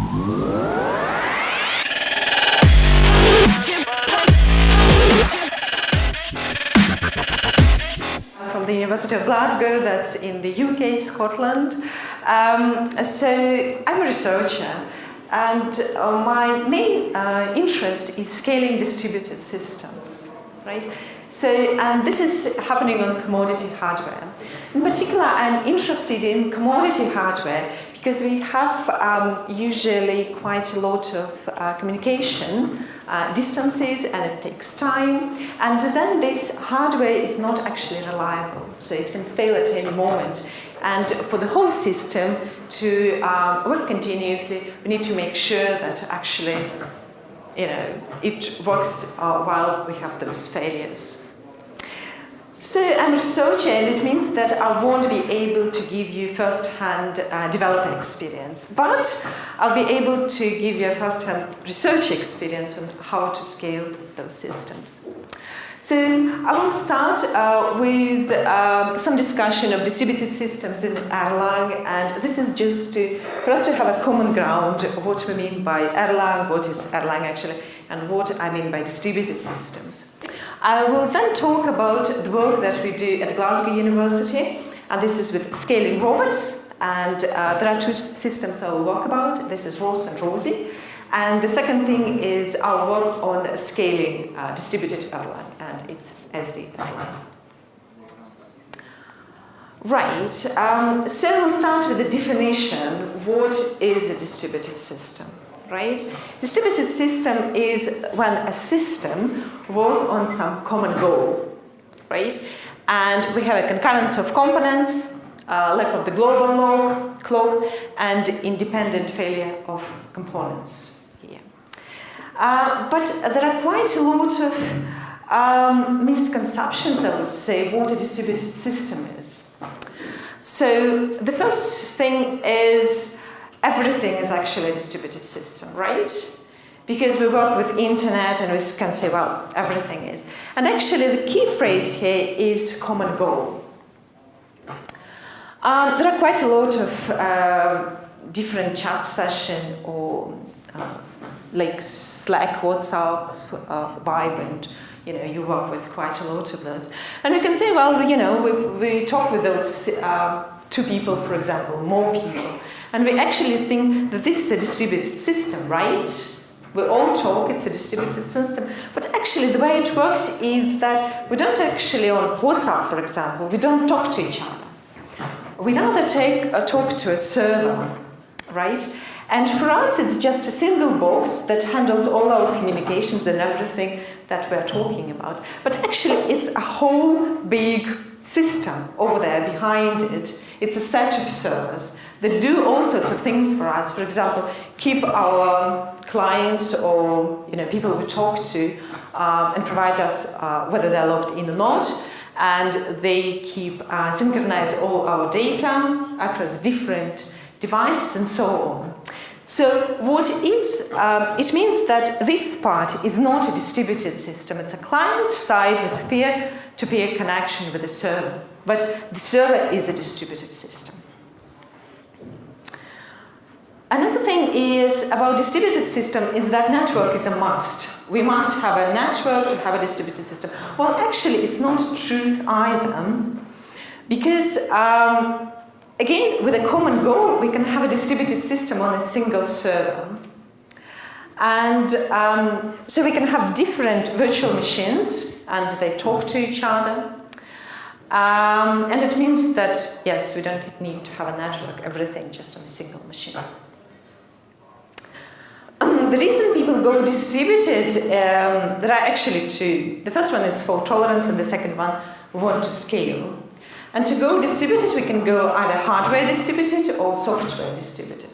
From the University of Glasgow, that's in the UK, Scotland. So I'm a researcher, and my main interest is scaling distributed systems, right? So, and this is happening on commodity hardware. In particular, I'm interested in commodity hardware because we have usually quite a lot of communication distances, and it takes time, and then this hardware is not actually reliable, so it can fail at any moment. And for the whole system to work continuously, we need to make sure that actually, it works while we have those failures. So I'm a researcher, and it means that I won't be able to give you first-hand developer experience, but I'll be able to give you a first-hand research experience on how to scale those systems. So I will start with some discussion of distributed systems in Erlang, and this is just for us to have a common ground of what we mean by Erlang, what is Erlang actually, and what I mean by distributed systems. I will then talk about the work that we do at Glasgow University, and this is with scaling robots, and there are two systems I will talk about. This is Rose and Rosie. And the second thing is our work on scaling distributed Erlang, and it's SD Erlang. Right, so we'll start with the definition. What is a distributed system, right? Distributed system is when a system works on some common goal, right? And we have a concurrence of components, lack of the global clock, and independent failure of components. But there are quite a lot of misconceptions, I would say, what a distributed system is. So the first thing is everything is actually a distributed system, right? Because we work with internet and we can say, well, everything is. And actually the key phrase here is common goal. There are quite a lot of different chat sessions or like Slack, WhatsApp, Vibe, and you work with quite a lot of those. And you can say, well, we talk with those two people, for example, more people, and we actually think that this is a distributed system, right? We all talk, it's a distributed system, but actually the way it works is that we don't actually, on WhatsApp, for example, we don't talk to each other. We rather talk to a server, right? And for us, it's just a single box that handles all our communications and everything that we're talking about. But actually, it's a whole big system over there behind it. It's a set of servers that do all sorts of things for us. For example, keep our clients or people we talk to and provide us whether they're logged in or not. And they synchronize all our data across different devices and so on. So what is, it means that this part is not a distributed system. It's a client-side with peer-to-peer connection with the server. But the server is a distributed system. Another thing is about distributed system is that network is a must. We must have a network to have a distributed system. Well, actually, it's not truth either. Because again, with a common goal, we can have a distributed system on a single server. And so we can have different virtual machines, and they talk to each other. And it means that, yes, we don't need to have a network, everything just on a single machine. The reason people go distributed, there are actually two. The first one is fault tolerance, and the second one, we want to scale. And to go distributed, we can go either hardware distributed or software distributed.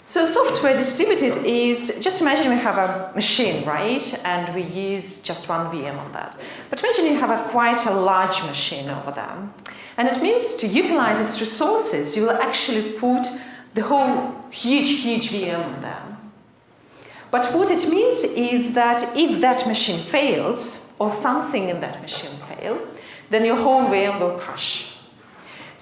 So software distributed is, just imagine we have a machine, right? And we use just one VM on that. But imagine you have quite a large machine over there. And it means to utilize its resources, you will actually put the whole huge VM on there. But what it means is that if that machine fails, or something in that machine fails, then your whole VM will crash.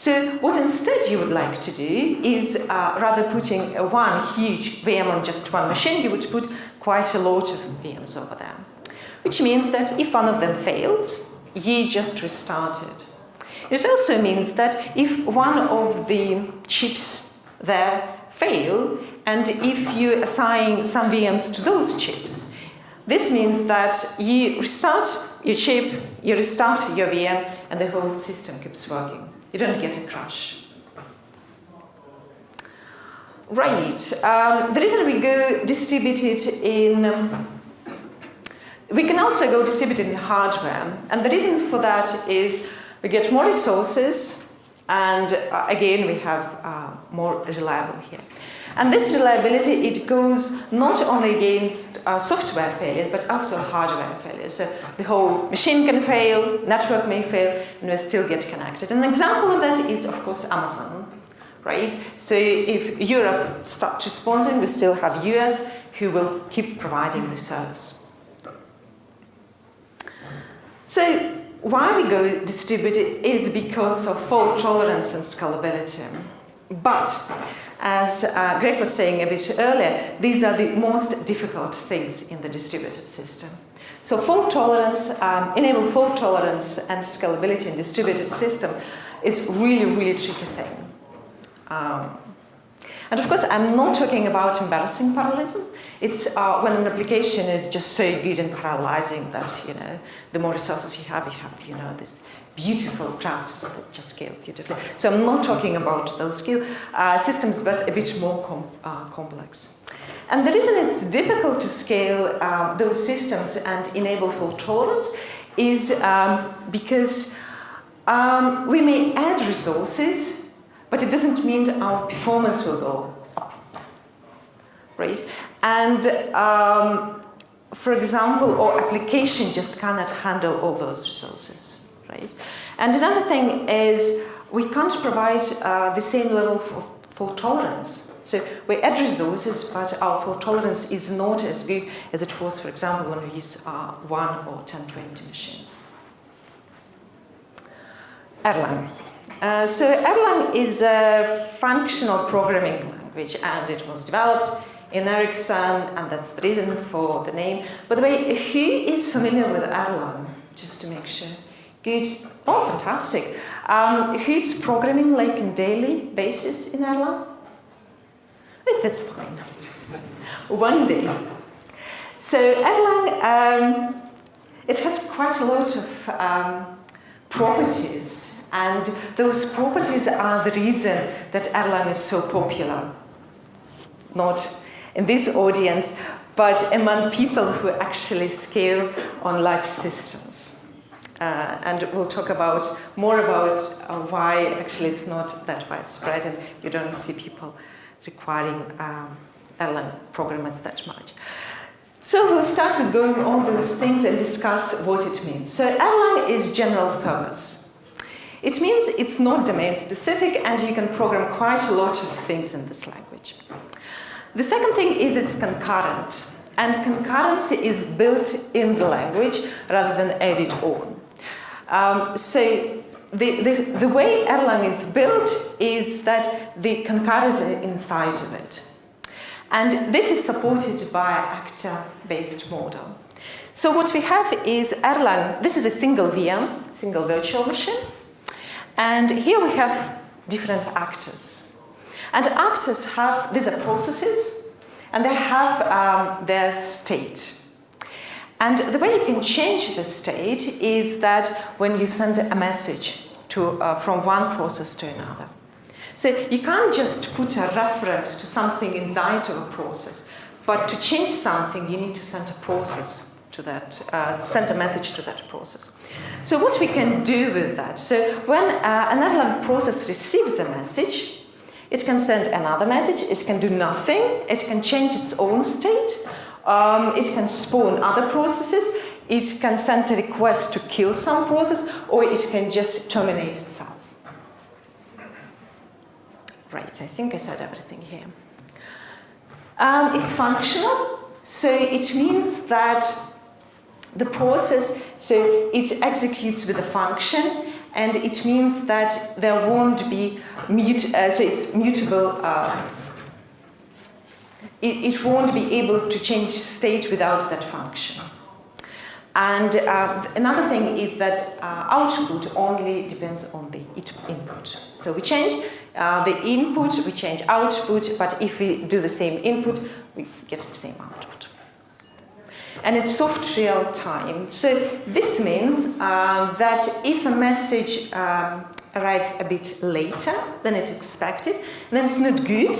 So what instead you would like to do is, rather putting one huge VM on just one machine, you would put quite a lot of VMs over there. Which means that if one of them fails, you just restart it. It also means that if one of the chips there fail, and if you assign some VMs to those chips, this means that you restart your chip, you restart your VM, and the whole system keeps working. You don't get a crash. Right. The reason we go distributed in... we can also go distributed in hardware. And the reason for that is we get more resources, and again, we have more reliable here. And this reliability, it goes not only against software failures, but also hardware failures. So the whole machine can fail, network may fail, and we still get connected. And an example of that is, of course, Amazon, right? So if Europe starts responding, we still have US who will keep providing the service. So why we go distributed is because of fault tolerance and scalability. But as Greg was saying a bit earlier, these are the most difficult things in the distributed system. So fault tolerance, enable fault tolerance and scalability in distributed system is really, really tricky thing. And of course, I'm not talking about embarrassing parallelism. It's when an application is just so good and parallelizing that, you know, the more resources you have, you know, this beautiful graphs that just scale beautifully. So I'm not talking about those scale systems, but a bit more complex. And the reason it's difficult to scale those systems and enable fault tolerance is because we may add resources, but it doesn't mean our performance will go up, right? And for example, our application just cannot handle all those resources. Right? And another thing is we can't provide the same level of fault tolerance. So we add resources, but our fault tolerance is not as good as it was, for example, when we use 1 or 10, 20 machines. Erlang. So Erlang is a functional programming language, and it was developed in Ericsson, and that's the reason for the name. By the way, who is familiar with Erlang? Just to make sure. Good. Oh, fantastic. Who's programming like on daily basis in Erlang? Wait, that's fine. One day. So Erlang, it has quite a lot of properties, and those properties are the reason that Erlang is so popular. Not in this audience, but among people who actually scale on large systems. And we'll talk more about why actually it's not that widespread, and you don't see people requiring Erlang programmers that much. So we'll start with going all those things and discuss what it means. So Erlang is general purpose. It means it's not domain specific, and you can program quite a lot of things in this language. The second thing is it's concurrent, and concurrency is built in the language rather than added on. So the way Erlang is built is that the concurrency is inside of it. And this is supported by actor-based model. So what we have is Erlang. This is a single VM, single virtual machine. And here we have different actors. And actors have, these are processes, and they have their state. And the way you can change the state is that when you send a message from one process to another. So you can't just put a reference to something inside of a process, but to change something, you need to send a process to that, send a message to that process. So what we can do with that? So when an Erlang process receives a message, it can send another message, it can do nothing, it can change its own state, it can spawn other processes, it can send a request to kill some process, or it can just terminate itself. Right, I think I said everything here. It's functional, so it means that the process, so it executes with a function, and it means that there won't be so it's mutable. It won't be able to change state without that function. And another thing is that output only depends on the input. So we change the input, we change output, but if we do the same input, we get the same output. And it's soft real time. So this means that if a message arrives a bit later than it's expected, then it's not good,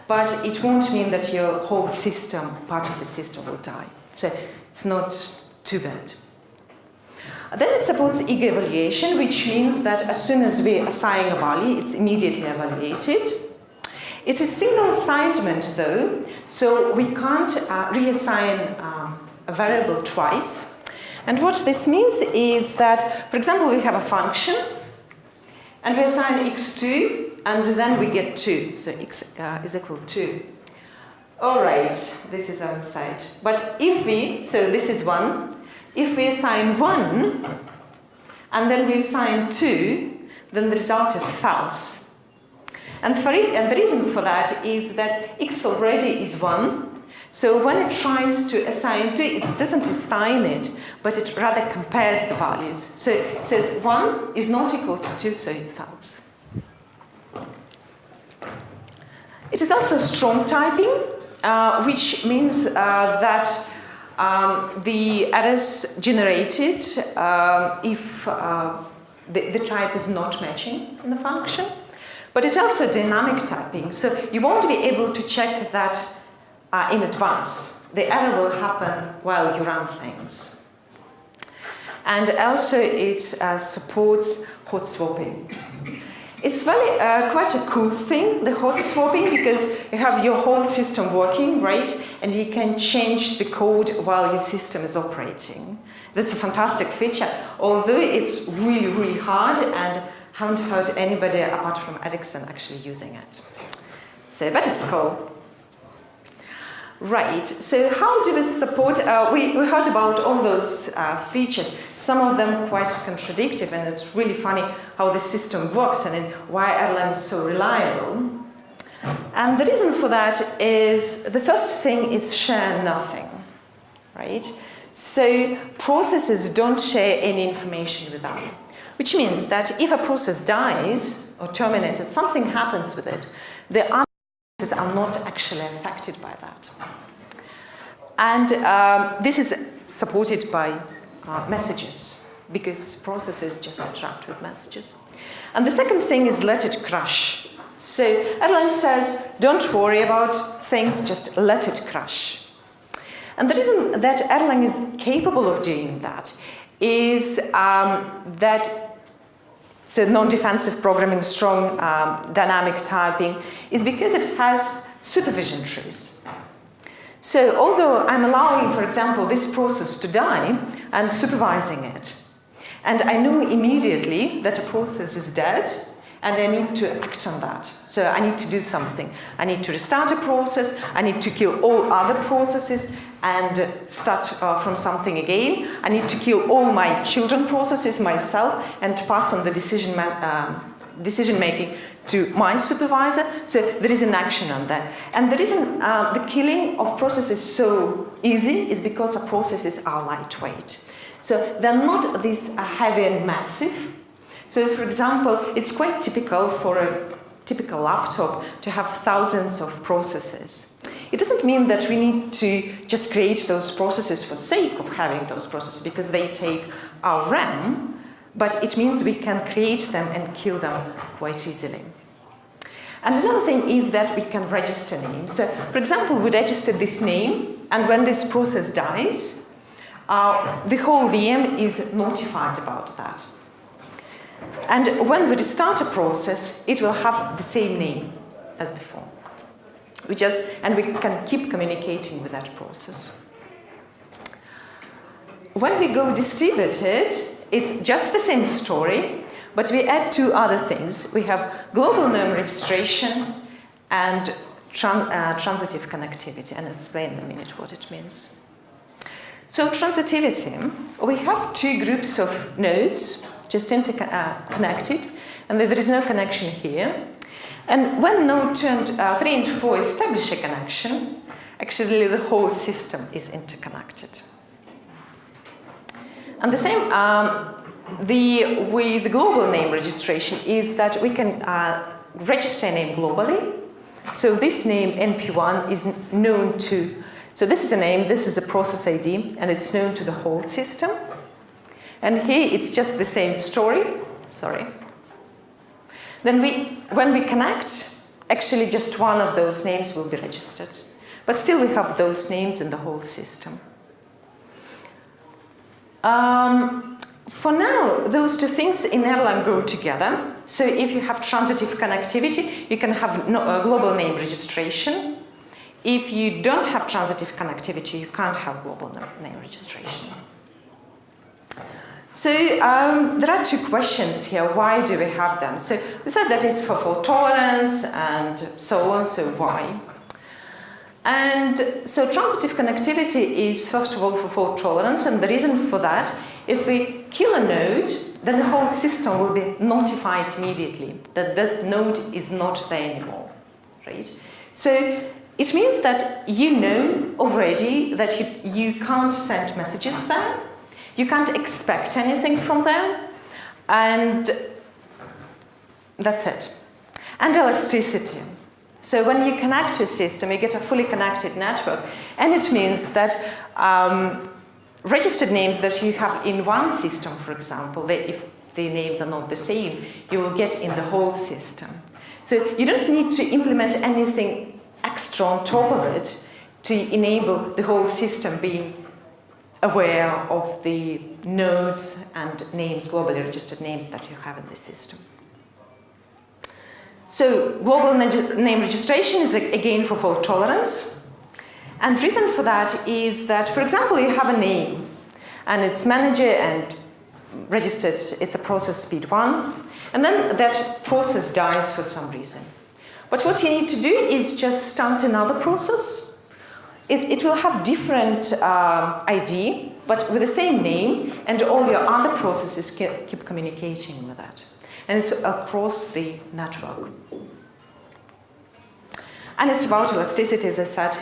but it won't mean that your whole system, part of the system, will die. So it's not too bad. Then it supports eager evaluation, which means that as soon as we assign a value, it's immediately evaluated. It is single assignment though, so we can't reassign a variable twice. And what this means is that, for example, we have a function, and we assign x2, and then we get 2, so x is equal to 2. All right, this is outside. But if we, so this is 1, if we assign 1, and then we assign 2, then the result is false. And the reason for that is that x already is 1, so when it tries to assign 2, it doesn't assign it, but it rather compares the values. So it says 1 is not equal to 2, so it's false. It is also strong typing, which means that the errors generated if the type is not matching in the function. But it's also dynamic typing, so you won't be able to check that in advance. The error will happen while you run things. And also it supports hot swapping. It's very, quite a cool thing, the hot swapping, because you have your whole system working, right? And you can change the code while your system is operating. That's a fantastic feature, although it's really, really hard, and haven't heard anybody apart from Ericsson actually using it. So, but it's cool. Right, so how do we support, we heard about all those features, some of them quite contradictory, and it's really funny how the system works and why Erlang is so reliable. And the reason for that is, the first thing is share nothing, right? So processes don't share any information with them, which means that if a process dies or terminated, something happens with it, the other processes are not actually affected by that. And this is supported by messages, because processes just interact with messages. And the second thing is let it crash. So Erlang says, don't worry about things, just let it crash. And the reason that Erlang is capable of doing that is so non-defensive programming, strong dynamic typing, is because it has supervision trees. So although I'm allowing, for example, this process to die and supervising it, and I know immediately that a process is dead, and I need to act on that. So I need to do something. I need to restart a process, I need to kill all other processes and start from something again. I need to kill all my children processes myself and pass on the decision making to my supervisor. So there is an action on that. And the reason the killing of processes is so easy is because the processes are lightweight. So they're not this heavy and massive. So for example, it's quite typical for a typical laptop to have thousands of processes. It doesn't mean that we need to just create those processes for sake of having those processes because they take our RAM, but it means we can create them and kill them quite easily. And another thing is that we can register names. So for example, we register this name, and when this process dies, the whole VM is notified about that. And when we restart a process, it will have the same name as before. And we can keep communicating with that process. When we go distributed, it's just the same story, but we add two other things. We have global name registration and transitive connectivity, and I'll explain in a minute what it means. So transitivity, we have two groups of nodes. just interconnected, and there is no connection here. And when node 3 and 4 establish a connection, actually the whole system is interconnected. And the same with the global name registration is that we can register a name globally. So this name, NP1, is known to, so this is a name, this is a process ID, and it's known to the whole system. And here it's just the same story, sorry. Then when we connect, actually just one of those names will be registered. But still we have those names in the whole system. For now, those two things in Erlang go together. So if you have transitive connectivity, you can have global name registration. If you don't have transitive connectivity, you can't have global name registration. So there are two questions here. Why do we have them? So we said that it's for fault tolerance and so on, so why? And so transitive connectivity is, first of all, for fault tolerance, and the reason for that, if we kill a node, then the whole system will be notified immediately that that node is not there anymore, right? So it means that you know already that you can't send messages there, you can't expect anything from there, and that's it. And elasticity. So when you connect to a system, you get a fully connected network, and it means that registered names that you have in one system, for example, if the names are not the same, you will get in the whole system. So you don't need to implement anything extra on top of it to enable the whole system being aware of the nodes and names, globally registered names that you have in the system. So global name registration is again for fault tolerance. And the reason for that is that, for example, you have a name and it's manager and registered, it's a process speed 1, and then that process dies for some reason. But what you need to do is just start another process. It will have different ID, but with the same name, and all your other processes keep communicating with that. And it's across the network. And it's about elasticity, as I said,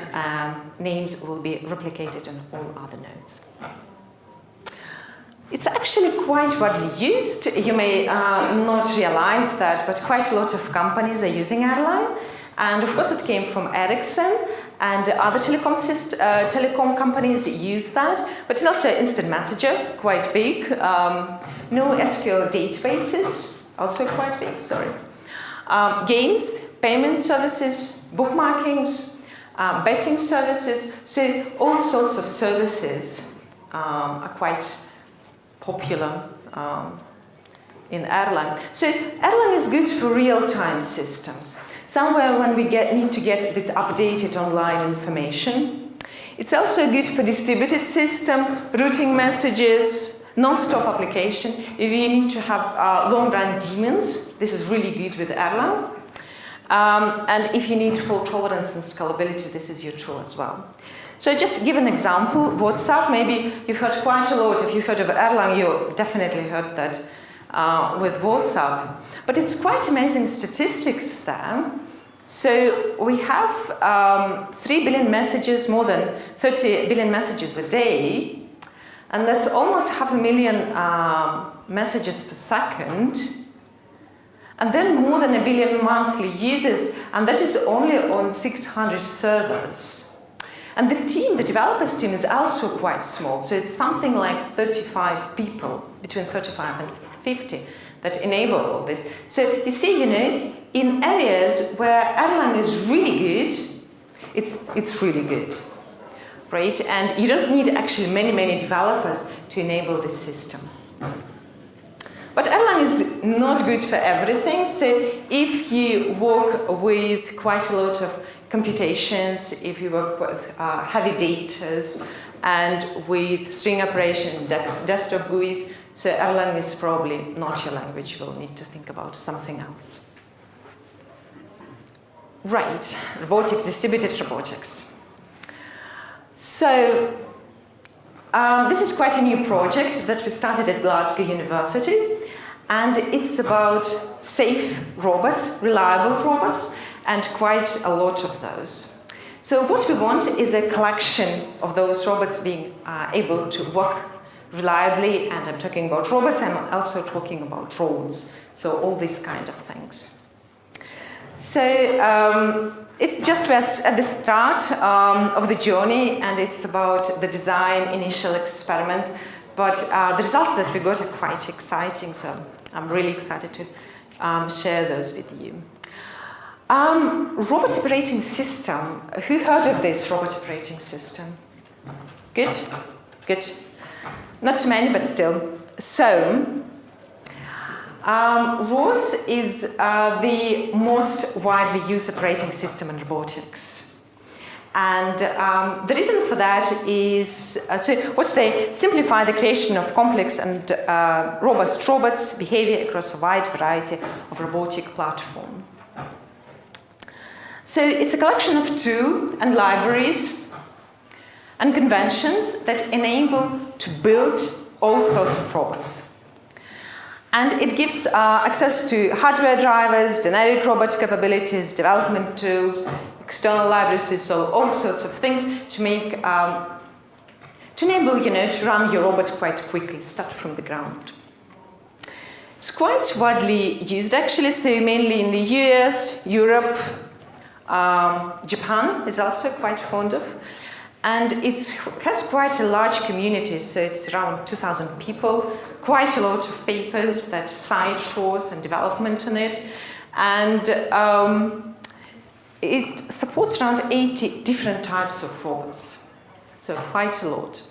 names will be replicated on all other nodes. It's actually quite widely used. You may not realize that, but quite a lot of companies are using Erlang. And of course, it came from Ericsson, and other telecom companies use that. But it's also instant messenger, quite big. No SQL databases, also quite big, sorry. Games, payment services, bookmarkings, betting services. So all sorts of services are quite popular in Erlang. So Erlang is good for real-time systems. Somewhere when we need to get this updated online information. It's also good for distributed system, routing messages, non-stop application. If you need to have long-run daemons, this is really good with Erlang. And if you need fault tolerance and scalability, this is your tool as well. So just to give an example, WhatsApp, maybe you've heard quite a lot. If you've heard of Erlang, you definitely heard that with WhatsApp. But it's quite amazing statistics there. So we have 3 billion messages, more than 30 billion messages a day. And that's almost 500,000 messages per second. And then more than 1 billion monthly users, and that is only on 600 servers. And the team, the developers team, is also quite small. So it's something like 35 people, between 35 and 50, that enable all this. So you see, in areas where Erlang is really good, it's really good, right? And you don't need actually many developers to enable this system. But Erlang is not good for everything. So if you work with quite a lot of computations, if you work with heavy datas and with string operation, desktop GUIs, so Erlang is probably not your language. You will need to think about something else. Right, robotics, distributed robotics. So this is quite a new project that we started at Glasgow University. And it's about safe robots, reliable robots, and quite a lot of those. So what we want is a collection of those robots being able to work reliably, and I'm talking about robots, I'm also talking about drones, so all these kind of things. So it's just at the start of the journey, and it's about the design initial experiment, but the results that we got are quite exciting, so I'm really excited to share those with you. Robot operating system. Who heard of this robot operating system? Good? Good. Not too many, but still. So, ROS is the most widely used operating system in robotics. And the reason for that is, they simplify the creation of complex and robust robots' behavior across a wide variety of robotic platforms. So it's a collection of tools and libraries and conventions that enable to build all sorts of robots. And it gives access to hardware drivers, generic robot capabilities, development tools, external libraries, so all sorts of things to make, to enable, to run your robot quite quickly, start from the ground. It's quite widely used, actually, so mainly in the US, Europe, Japan is also quite fond of. And it has quite a large community, so it's around 2,000 people, quite a lot of papers that cite ROS and development on it. And it supports around 80 different types of robots, so quite a lot.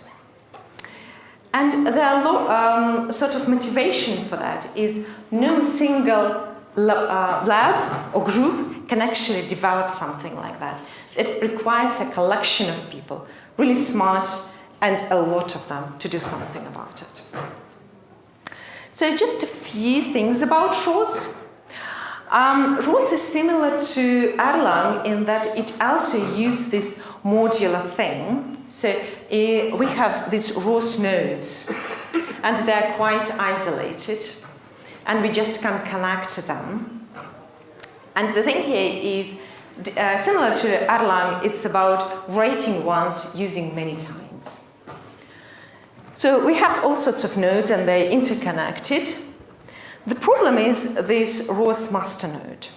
And the sort of motivation for that is no single lab or group can actually develop something like that. It requires a collection of people, really smart, and a lot of them to do something about it. So just a few things about ROS. ROS is similar to Erlang in that it also uses this modular thing. So we have these ROS nodes, and they're quite isolated, and we just can connect to them. And the thing here is, similar to Erlang, it's about writing once, using many times. So we have all sorts of nodes, and they're interconnected. The problem is this ROS master node.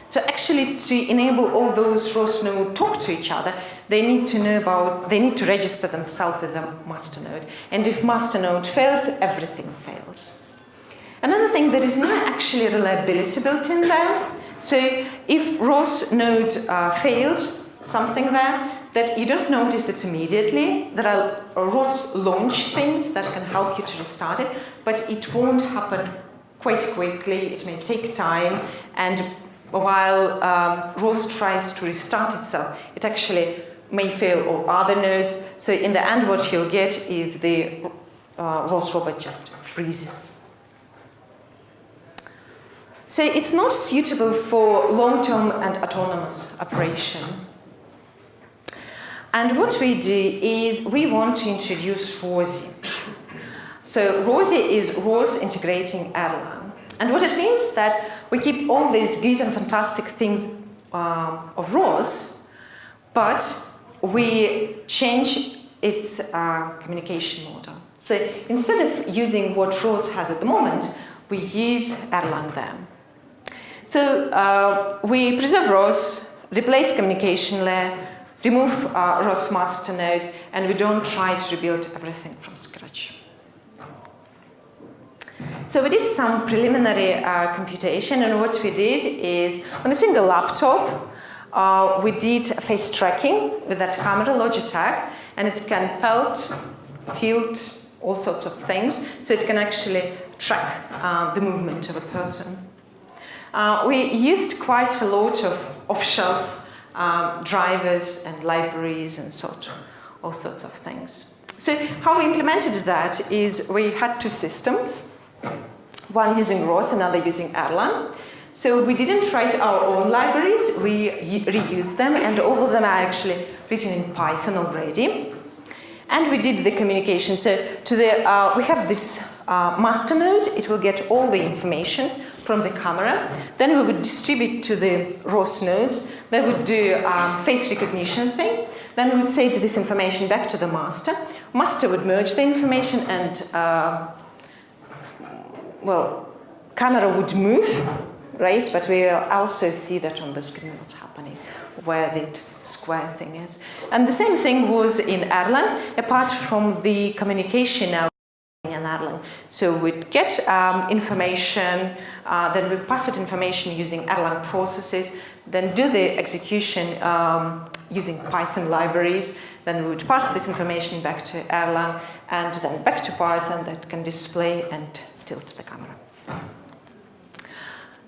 So actually, to enable all those ROS nodes talk to each other, they need to register themselves with the master node. And if master node fails, everything fails. Another thing, there is no actually reliability built in there. So if ROS node fails, something there, that you don't notice it immediately. There are ROS launch things that can help you to restart it, but it won't happen quite quickly. It may take time, and while ROS tries to restart itself, it actually may fail all other nodes. So in the end, what you'll get is the ROS robot just freezes. So it's not suitable for long-term and autonomous operation. And what we do is we want to introduce ROSI. So ROSI is ROS integrating Erlang. And what it means is that we keep all these good and fantastic things of ROS, but we change its communication model. So instead of using what ROS has at the moment, we use Erlang there. So we preserve ROS, replace communication layer, remove ROS master node, and we don't try to rebuild everything from scratch. So we did some preliminary computation, and what we did is, on a single laptop, we did face tracking with that camera, Logitech, and it can pelt, tilt, all sorts of things, so it can actually track the movement of a person. We used quite a lot of off-shelf drivers and libraries and all sorts of things. So how we implemented that is we had two systems, one using ROS, another using Erlang. So we didn't write our own libraries, we reused them, and all of them are actually written in Python already. And we did the communication. So we have this master node. It will get all the information from the camera. Then we would distribute to the ROS nodes. They would do face recognition thing. Then we would say to this information back to the master. Master would merge the information and, well, camera would move, right? But we will also see that on the screen what's happening, where the square thing is. And the same thing was in Erlang, apart from the communication now in Erlang. So we'd get information, then we pass it information using Erlang processes, then do the execution using Python libraries, then we would pass this information back to Erlang, and then back to Python that can display and tilt the camera.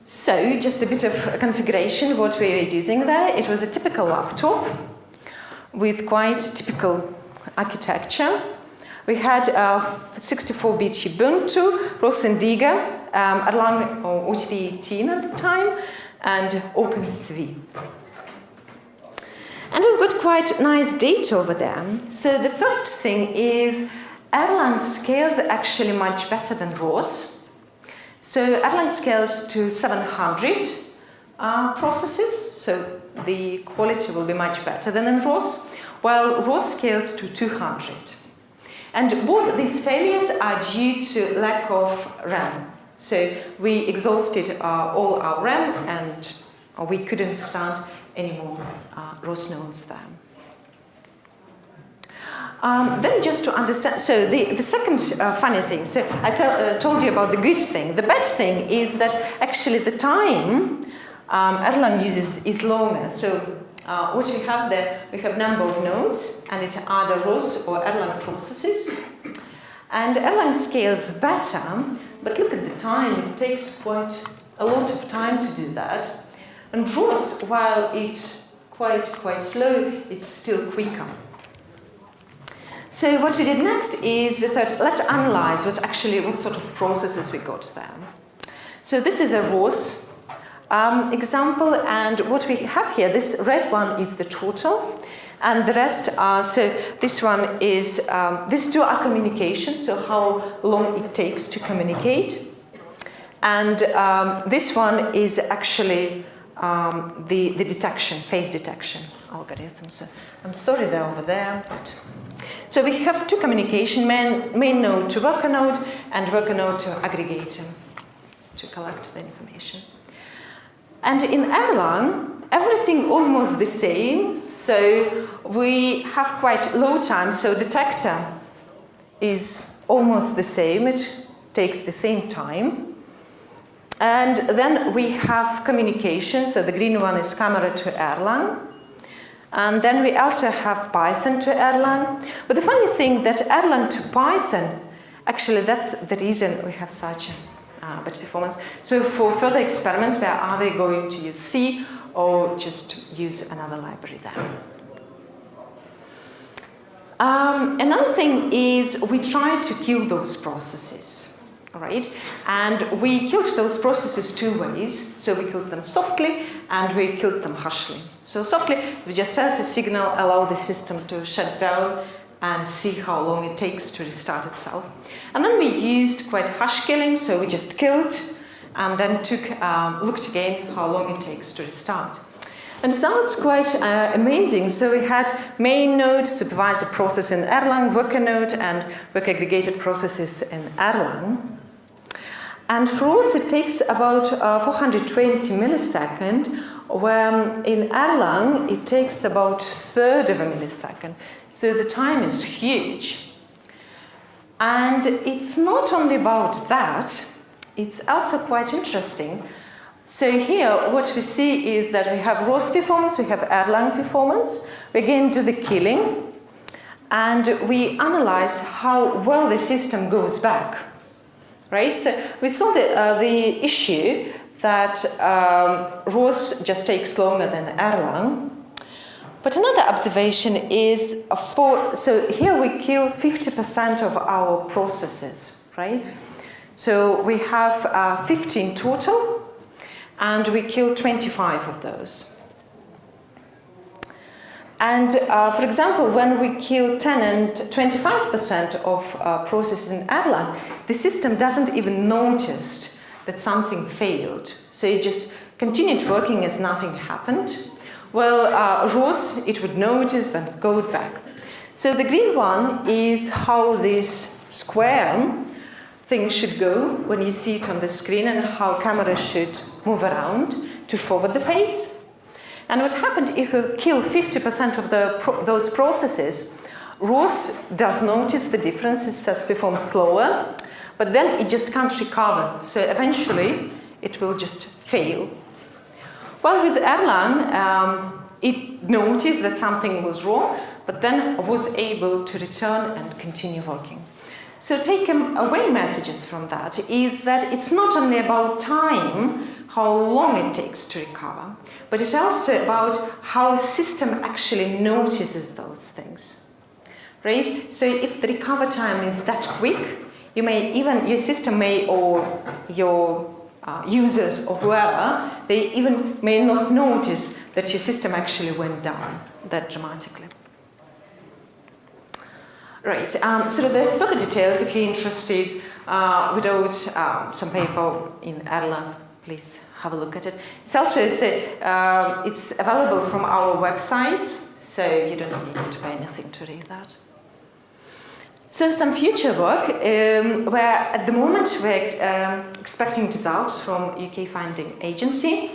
So just a bit of configuration, what we were using there. It was a typical laptop with quite typical architecture. We had 64-bit Ubuntu, ROS Indigo, Erlang or OTP 18 at the time, and OpenCV. And we've got quite nice data over there. So the first thing is Erlang scales actually much better than ROS. So Erlang scales to 700 processes, so the quality will be much better than in ROS, while ROS scales to 200. And both these failures are due to lack of RAM. So we exhausted all our RAM and we couldn't stand any more ROS nodes there. Then just to understand, so the second funny thing, so I told you about the grid thing. The bad thing is that actually the time Erlang uses is longer. So what we have there, we have number of nodes, and it's either ROS or Erlang processes. And Erlang scales better, but look at the time, it takes quite a lot of time to do that. And ROS, while it's quite slow, it's still quicker. So what we did next is we thought, let's analyze what sort of processes we got there. So this is a ROS example, and what we have here, this red one is the total, and the rest are, so this one is, these two are communication, so how long it takes to communicate. And this one is actually the detection, phase detection algorithm. So I'm sorry they're over there, but. So we have two communication, main node to worker node and worker node to aggregator to collect the information. And in Erlang, everything almost the same. So we have quite low time. So detector is almost the same. It takes the same time. And then we have communication. So the green one is camera to Erlang. And then we also have Python to Erlang. But the funny thing that Erlang to Python, actually that's the reason we have such bad performance. So for further experiments, where are they going to use C or just use another library there? Another thing is we try to kill those processes, all right? And we killed those processes two ways. So we killed them softly and we killed them harshly. So softly, we just set a signal, allow the system to shut down and see how long it takes to restart itself. And then we used quite harsh killing, so we just killed and then looked again how long it takes to restart. And it sounds quite amazing. So we had main node, supervisor process in Erlang, worker node, and worker aggregated processes in Erlang. And for us, it takes about 420 milliseconds, where in Erlang, it takes about 1/3 of a millisecond. So the time is huge. And it's not only about that, it's also quite interesting. So here, what we see is that we have ROS performance, we have Erlang performance. We again do the killing, and we analyze how well the system goes back. Right? So we saw the issue that ROS just takes longer than Erlang. But another observation is, so here we kill 50% of our processes, right? So we have 15 total, and we kill 25 of those. And for example, when we kill 10 and 25% of processes in Erlang, the system doesn't even notice that something failed. So it just continued working as nothing happened. Well, ROS, it would notice but go back. So the green one is how this square thing should go when you see it on the screen and how camera should move around to forward the face. And what happened if you kill 50% of those processes, ROS does notice the difference, it starts to perform slower, but then it just can't recover. So eventually, it will just fail. Well, with Erlang, it noticed that something was wrong, but then was able to return and continue working. So take away messages from that is that it's not only about time, how long it takes to recover, but it's also about how the system actually notices those things, right? So if the recovery time is that quick, you may even, your system may, or your users or whoever, they even may not notice that your system actually went down that dramatically. Right, so the further details, if you're interested, we wrote some paper in Erlang. Please have a look at it. It's also it's available from our website, so you don't need to pay anything to read that. So some future work, where at the moment we're expecting results from UK funding agency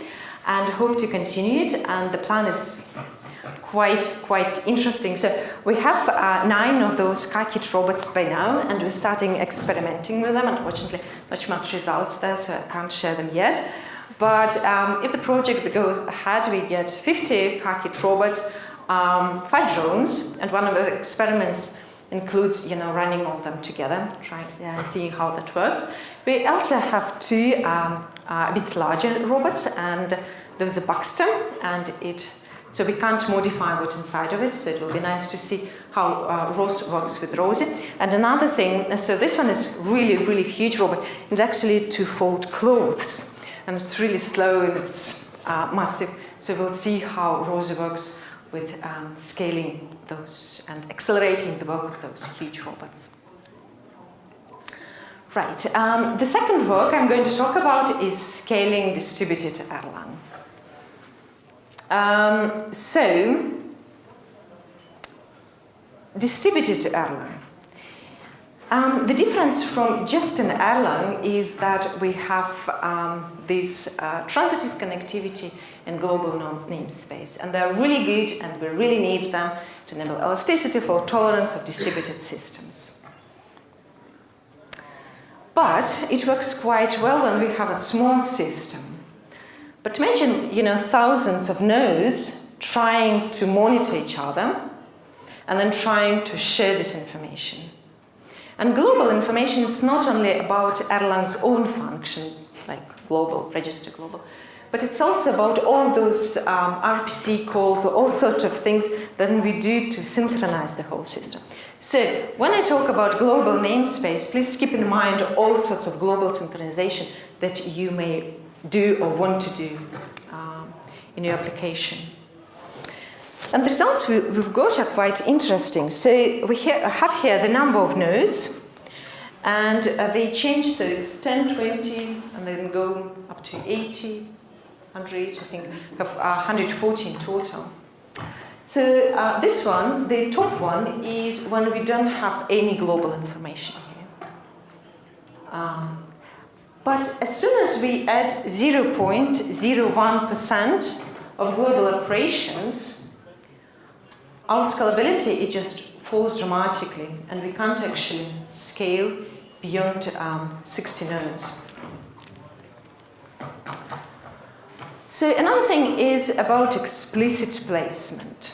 and hope to continue it, and the plan is quite interesting. So we have 9 of those car-kit robots by now, and we're starting experimenting with them. Unfortunately, not much results there, so I can't share them yet. But if the project goes ahead, we get 50 car-kit robots, 5 drones, and one of the experiments includes, running all of them together, seeing how that works. We also have 2 a bit larger robots, and there's a Buxton, and so we can't modify what's inside of it, so it will be nice to see how ROS works with Rosie. And another thing, so this one is really huge robot. It's actually 2-fold clothes, and it's really slow and it's massive. So we'll see how Rosie works with scaling those and accelerating the work of those huge robots. Right, the second work I'm going to talk about is scaling distributed Erlang. So, distributed Erlang. The difference from just an Erlang is that we have this transitive connectivity and global namespace, and they're really good, and we really need them to enable elasticity, fault tolerance of distributed systems. But it works quite well when we have a small system. But imagine, thousands of nodes trying to monitor each other and then trying to share this information. And global information, it's not only about Erlang's own function, like global, register global, but it's also about all those RPC calls, all sorts of things that we do to synchronize the whole system. So when I talk about global namespace, please keep in mind all sorts of global synchronization that you may do or want to do in your application. And the results we've got are quite interesting. So we have here the number of nodes, and they change, so it's 10, 20, and then go up to 80, 100, I think we have 140 in total. So this one, the top one, is when we don't have any global information here. But as soon as we add 0.01% of global operations, our scalability, it just falls dramatically, and we can't actually scale beyond 60 nodes. So another thing is about explicit placement.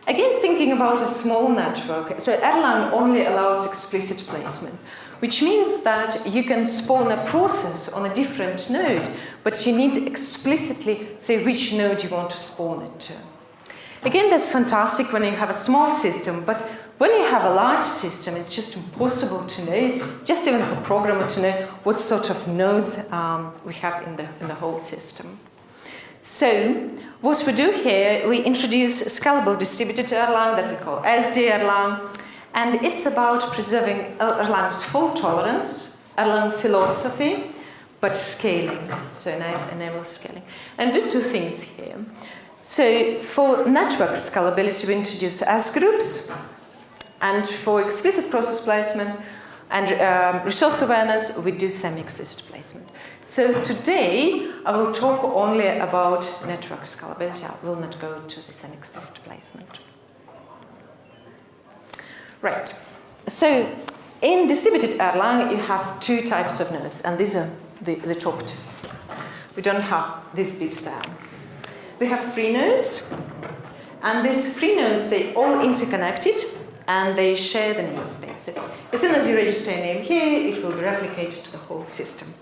Again, thinking about a small network, so Erlang only allows explicit placement, which means that you can spawn a process on a different node, but you need to explicitly say which node you want to spawn it to. Again, that's fantastic when you have a small system, but when you have a large system, it's just impossible to know, just even for a programmer to know what sort of nodes we have in the whole system. So what we do here, we introduce scalable distributed Erlang that we call SD Erlang, and it's about preserving Erlang's fault tolerance, Erlang philosophy, but scaling, so enable scaling. And do two things here. So for network scalability, we introduce S groups, and for explicit process placement and resource awareness, we do semi-explicit placement. So today, I will talk only about network scalability. I will not go to the semi-explicit placement. Right. So in distributed Erlang, you have two types of nodes, and these are the top two. We don't have this bit there. We have free nodes, and these free nodes, they all interconnected, and they share the namespace. So as soon as you register a name here, it will be replicated to the whole system.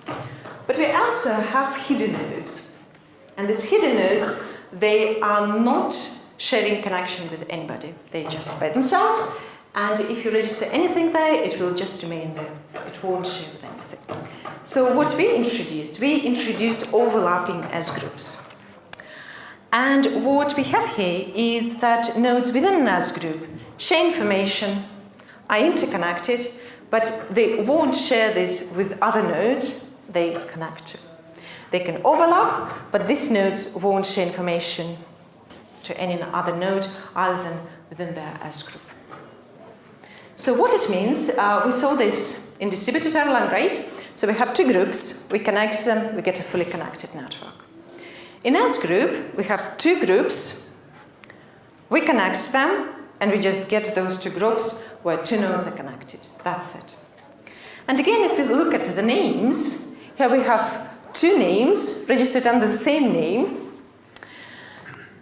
But we also have hidden nodes. And these hidden nodes, they are not sharing connection with anybody. They just by themselves. And if you register anything there, it will just remain there. It won't share with anything. So what we introduced overlapping S groups. And what we have here is that nodes within an S group share information, are interconnected, but they won't share this with other nodes they connect to. They can overlap, but these nodes won't share information to any other node other than within their S group. So what it means, we saw this in distributed Erlang, right? So we have two groups, we connect them, we get a fully connected network. In S group, we have two groups, we connect them, and we just get those two groups where two nodes are connected. That's it. And again, if we look at the names, here we have two names registered under the same name.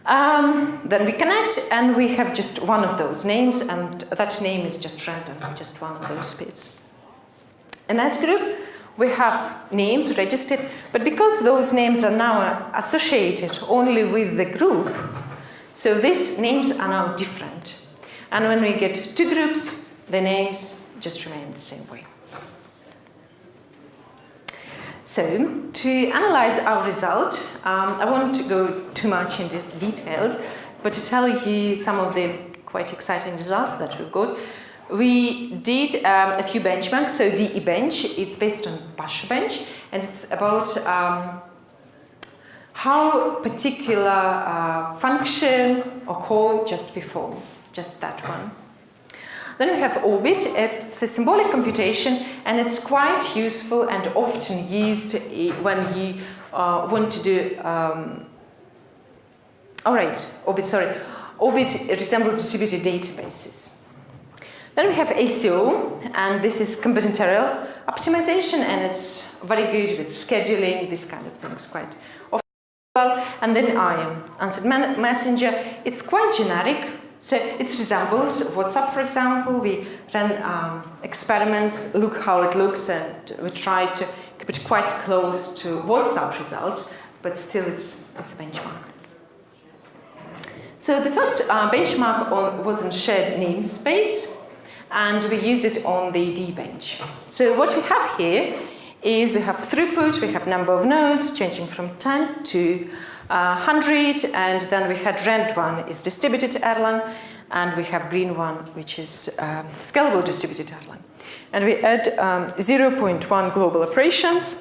Then we connect, and we have just one of those names, and that name is just random, just one of those bits. In S group, we have names registered, but because those names are now associated only with the group, so these names are now different. And when we get two groups, the names just remain the same way. So to analyze our result, I won't go too much into details, but to tell you some of the quite exciting results that we've got. We did a few benchmarks. So DE bench, it's based on Pasha bench, and it's about how particular function or call just perform, just that one. Then we have orbit. It's a symbolic computation, and it's quite useful and often used when you want to do. Orbit resembles distributed databases. Then we have ACO, and this is combinatorial optimization, and it's very good with scheduling, these kind of things quite often. And then IM, Answered Messenger. It's quite generic. So it resembles WhatsApp, for example. We ran experiments, look how it looks, and we try to keep it quite close to WhatsApp results, but still it's a benchmark. So the first benchmark was on shared namespace, and we used it on the D bench. So what we have here is we have throughput, we have number of nodes changing from 10 to 100, and then we had red one is distributed Erlang, and we have green one, which is scalable distributed Erlang. And we add 0.1 global operations.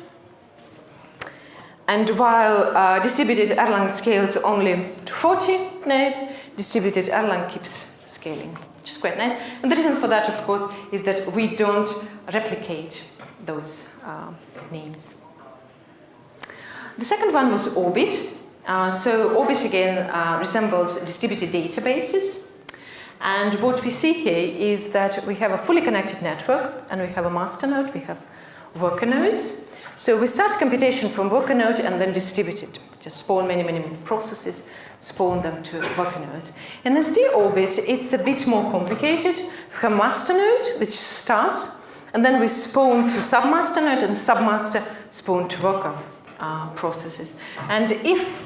And while distributed Erlang scales only to 40 nodes, distributed Erlang keeps scaling, which is quite nice. And the reason for that, of course, is that we don't replicate those names. The second one was Orbit. So Orbit again resembles distributed databases. And what we see here is that we have a fully connected network, and we have a master node, we have worker nodes. So we start computation from worker node and then distribute it. Just spawn many processes, spawn them to worker node. In SD Orbit, it's a bit more complicated. We have master node, which starts, and then we spawn to submaster node, and submaster spawn to worker processes. And if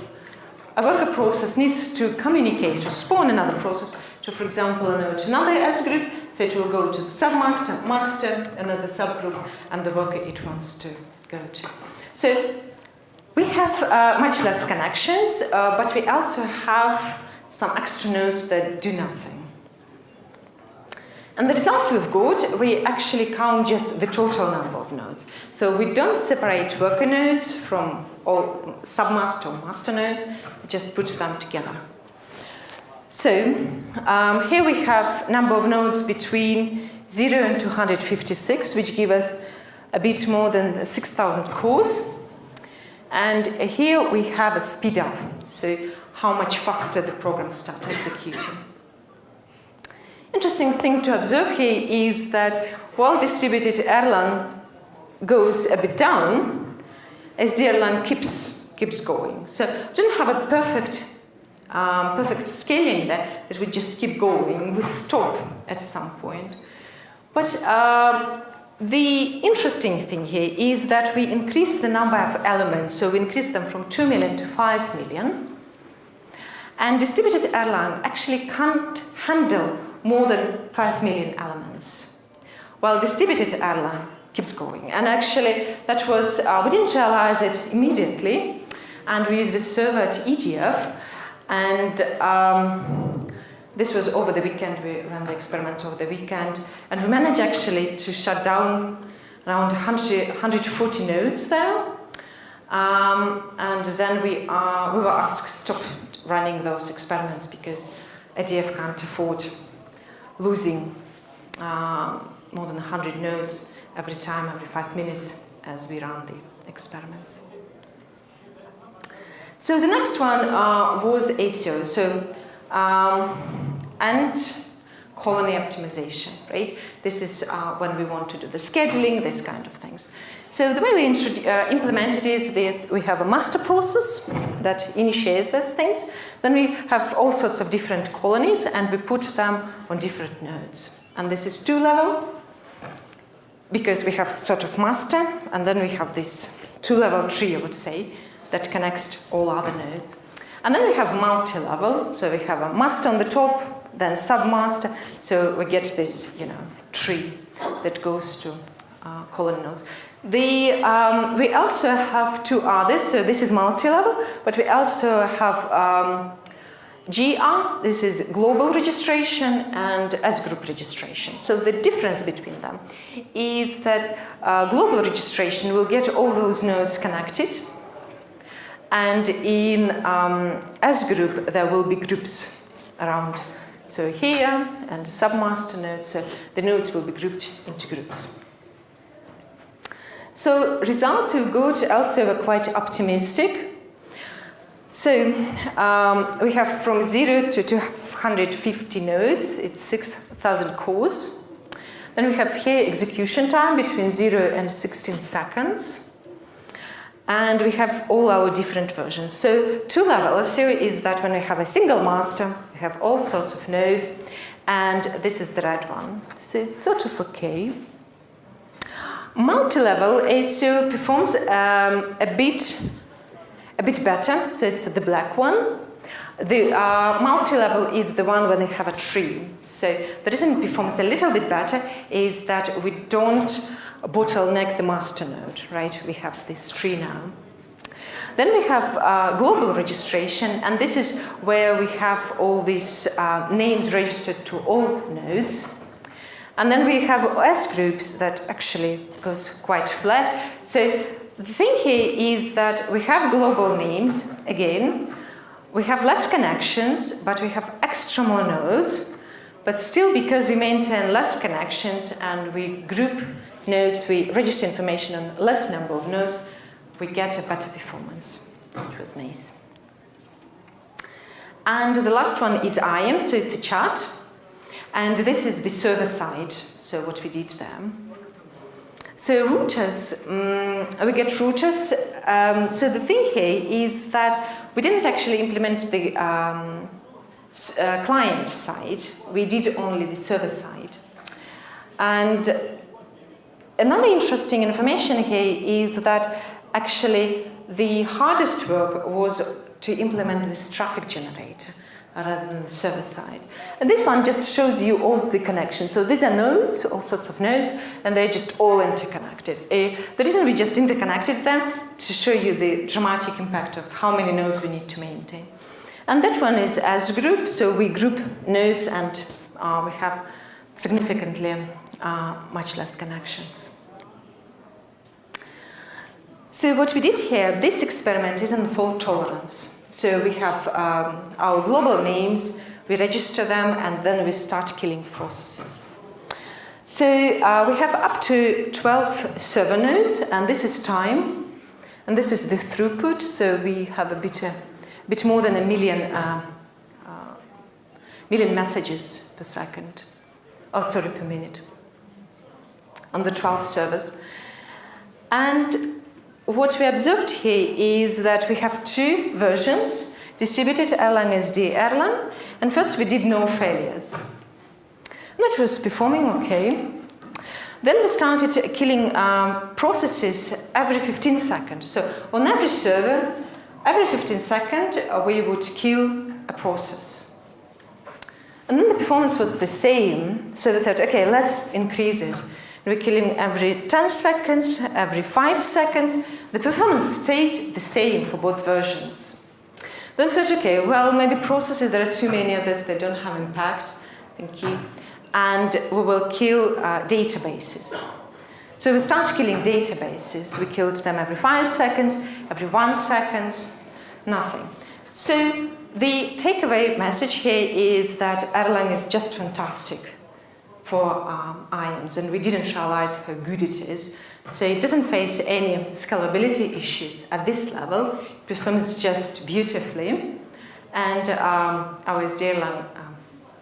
a worker process needs to communicate or spawn another process to, for example, a node to another S group, so it will go to the submaster, master, another subgroup, and the worker it wants to go to. So We have much less connections, but we also have some extra nodes that do nothing. And the results we've got, we actually count just the total number of nodes. So we don't separate worker nodes from all submaster or master nodes, we just put them together. So here we have number of nodes between 0 and 256, which give us a bit more than 6,000 cores. And here we have a speed up, so how much faster the program starts executing. Interesting thing to observe here is that while distributed Erlang goes a bit down, SD Erlang keeps going. So we don't have a perfect scaling there, that we just keep going. We stop at some point. But the interesting thing here is that we increased the number of elements. So we increased them from 2 million to 5 million. And distributed Erlang actually can't handle more than 5 million elements, while distributed Erlang keeps going. And actually, that was, we didn't realize it immediately, and we used a server at EDF, and this was over the weekend. We ran the experiment over the weekend, and we managed actually to shut down around 140 nodes there, and then we were asked to stop running those experiments because EDF can't afford losing more than 100 nodes every time, every 5 minutes, as we run the experiments. So the next one was ACO, so and colony optimization, right? This is when we want to do the scheduling, this kind of things. So the way we implement it is that we have a master process that initiates those things. Then we have all sorts of different colonies, and we put them on different nodes. And this is 2-level, because we have sort of master, and then we have this 2-level tree, I would say, that connects all other nodes. And then we have multi-level, so we have a master on the top, then submaster, so we get this, tree that goes to colony nodes. We also have 2 others, so this is multi-level, but we also have GR, this is global registration, and S-group registration. So the difference between them is that global registration will get all those nodes connected, and in S-group there will be groups around. So here, and submaster nodes, so the nodes will be grouped into groups. So results we got also were quite optimistic. So we have from 0 to 250 nodes, it's 6,000 cores. Then we have here execution time between 0 and 16 seconds. And we have all our different versions. So 2-level SEO is that when we have a single master, we have all sorts of nodes, and this is the red one. So it's sort of okay. Multi-level ASO performs a bit better, so it's the black one. The multi-level is the one when they have a tree. So the reason it performs a little bit better is that we don't bottleneck the master node, right? We have this tree now. Then we have global registration, and this is where we have all these names registered to all nodes. And then we have S groups that actually goes quite flat. So the thing here is that we have global names, again, we have less connections, but we have extra more nodes, but still because we maintain less connections and we group nodes, we register information on less number of nodes, we get a better performance, which was nice. And the last one is IAM, so it's a chat. And this is the server side, so what we did there. So routers, we get routers. So the thing here is that we didn't actually implement the client side. We did only the server side. And another interesting information here is that actually the hardest work was to implement this traffic generator. rather than the server side. And this one just shows you all the connections. So these are nodes, all sorts of nodes, and they're just all interconnected. The reason we just interconnected them to show you the dramatic impact of how many nodes we need to maintain. And that one is as group, so we group nodes and we have significantly much less connections. So what we did here, this experiment is on fault tolerance. So we have our global names, we register them, and then we start killing processes. So we have up to 12 server nodes, and this is time, and this is the throughput. So we have a bit more than a million messages per second, per minute, on the 12 servers. And what we observed here is that we have two versions, distributed Erlang, SD Erlang, and first we did no failures. And that was performing okay. Then we started killing processes every 15 seconds. So on every server, every 15 seconds, we would kill a process. And then the performance was the same, so we thought, okay, let's increase it. We're killing every 10 seconds, every 5 seconds. The performance stayed the same for both versions. Then we said, okay, well, maybe processes, there are too many of this, they don't have impact. Thank you. And we will kill databases. So we started killing databases. We killed them every 5 seconds, every 1 second, nothing. So the takeaway message here is that Erlang is just fantastic for ions, and we didn't realize how good it is. So it doesn't face any scalability issues at this level. It performs just beautifully, and our SD Erlang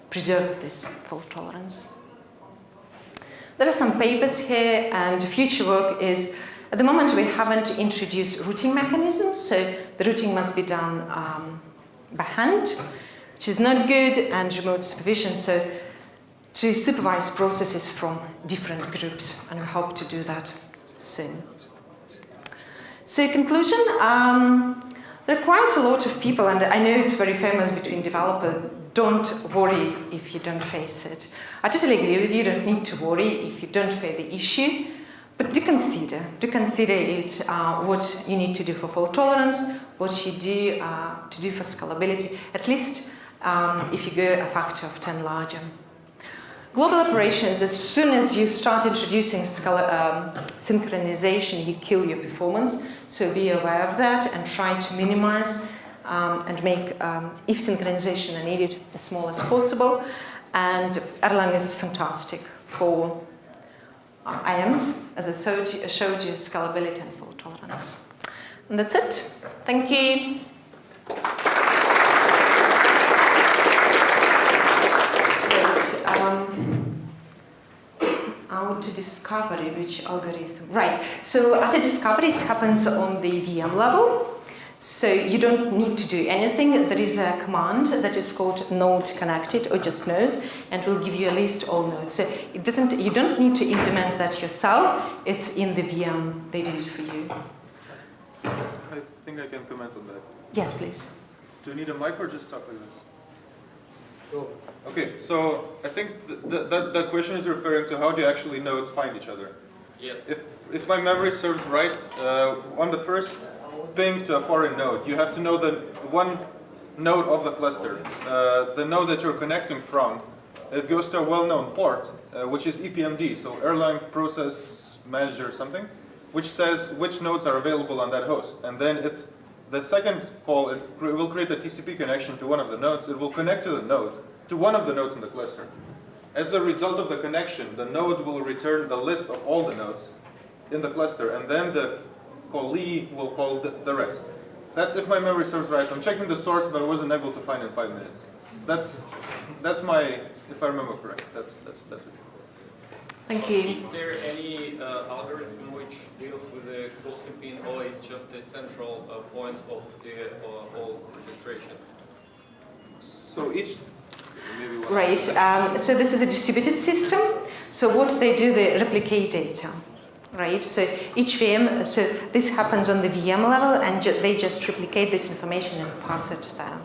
preserves this fault tolerance. There are some papers here, and future work is, at the moment we haven't introduced routing mechanisms, so the routing must be done by hand, which is not good, and remote supervision, so to supervise processes from different groups, and we hope to do that soon. So in conclusion, there are quite a lot of people, and I know it's very famous between developers, don't worry if you don't face it. I totally agree with you, you don't need to worry if you don't face the issue, but do consider it, what you need to do for fault tolerance, what you do to do for scalability, at least if you go a factor of 10 larger. Global operations, as soon as you start introducing synchronization, you kill your performance. So be aware of that and try to minimize and make, if synchronization are needed, as small as possible. And Erlang is fantastic for IAMs, as I showed you, scalability and fault tolerance. And that's it. Thank you. Auto discovery, which algorithm? Right, so auto discovery happens on the VM level. So you don't need to do anything. There is a command that is called node connected, or just nodes, and will give you a list of all nodes. So you don't need to implement that yourself. It's in the VM. They did it for you. I think I can comment on that. Yes, please. Do you need a mic or just talk like this? Okay, so I think that question is referring to how do actually nodes find each other. Yes. If my memory serves right, on the first ping to a foreign node, you have to know the one node of the cluster. The node that you're connecting from, it goes to a well-known port, which is EPMD, so Erlang Process Manager something, which says which nodes are available on that host. And then the second call, it will create a TCP connection to one of the nodes. It will connect to the node, to one of the nodes in the cluster. As a result of the connection, the node will return the list of all the nodes in the cluster, and then the callee will call the rest. That's if my memory serves right. I'm checking the source, but I wasn't able to find it in 5 minutes. That's my, if I remember correct, that's it. Thank you. Is there any algorithm which deals with the crossing pin, or it's just a central point of the all registrations? So each, maybe one. Right. So this is a distributed system. So what they do, they replicate data. Right. So each VM. So this happens on the VM level, and they just replicate this information and pass it down.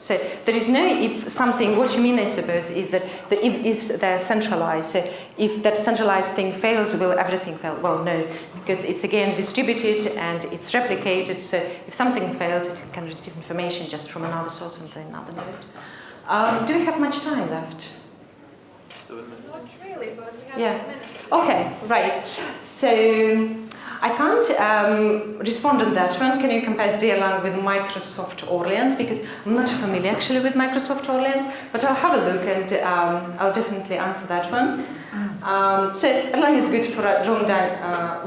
So there is no if something, what you mean I suppose is that the if is they're centralized. So if that centralized thing fails, will everything fail? Well, no, because it's again distributed and it's replicated. So if something fails, it can receive information just from another source and another node. Do we have much time left? 7 minutes. Not really, but we have Yeah. 10 minutes. Okay, right. So I can't respond on that one. Can you compare SD Erlang with Microsoft Orleans? Because I'm not familiar actually with Microsoft Orleans, but I'll have a look and I'll definitely answer that one. So Erlang is good for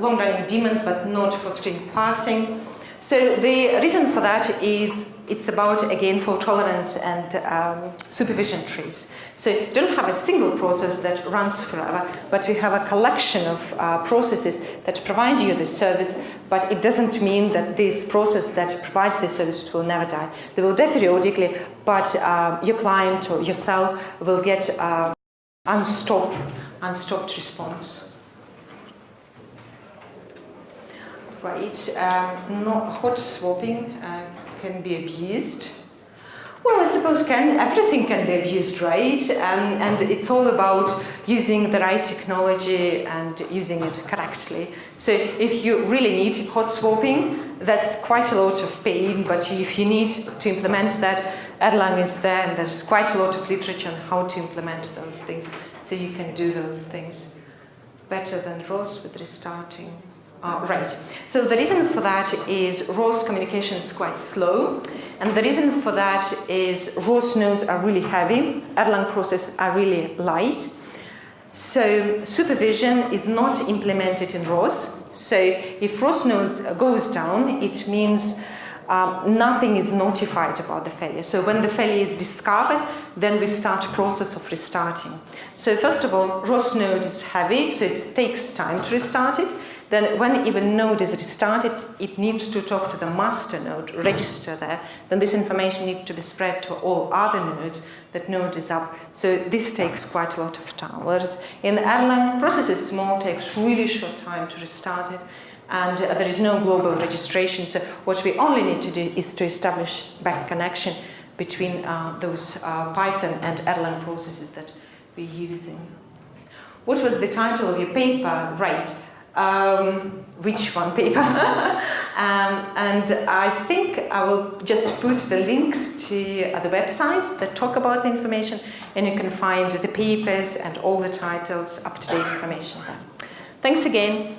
long-running daemons, but not for string parsing. So the reason for that is it's about, again, fault tolerance and supervision trees. So you don't have a single process that runs forever, but we have a collection of processes that provide you this service, but it doesn't mean that this process that provides this service will never die. They will die periodically, but your client or yourself will get unstopped response. Right, hot swapping can be abused. Well, I suppose everything can be abused, right? And it's all about using the right technology and using it correctly. So if you really need hot swapping, that's quite a lot of pain, but if you need to implement that, Erlang is there, and there's quite a lot of literature on how to implement those things. So you can do those things better than ROS with restarting. Right. So the reason for that is ROS communication is quite slow, and the reason for that is ROS nodes are really heavy, Erlang processes are really light. So supervision is not implemented in ROS. So if ROS node goes down, it means nothing is notified about the failure. So when the failure is discovered, then we start a process of restarting. So first of all, ROS node is heavy, so it takes time to restart it. Then when even node is restarted, it needs to talk to the master node, register there. Then this information needs to be spread to all other nodes that node is up. So this takes quite a lot of time. Whereas in Erlang, process is small, takes really short time to restart it. And there is no global registration. So what we only need to do is to establish back connection between those Python and Erlang processes that we're using. What was the title of your paper? Right. Which one paper? And I think I will just put the links to the websites that talk about the information, and you can find the papers and all the titles, up-to-date information there. Thanks again.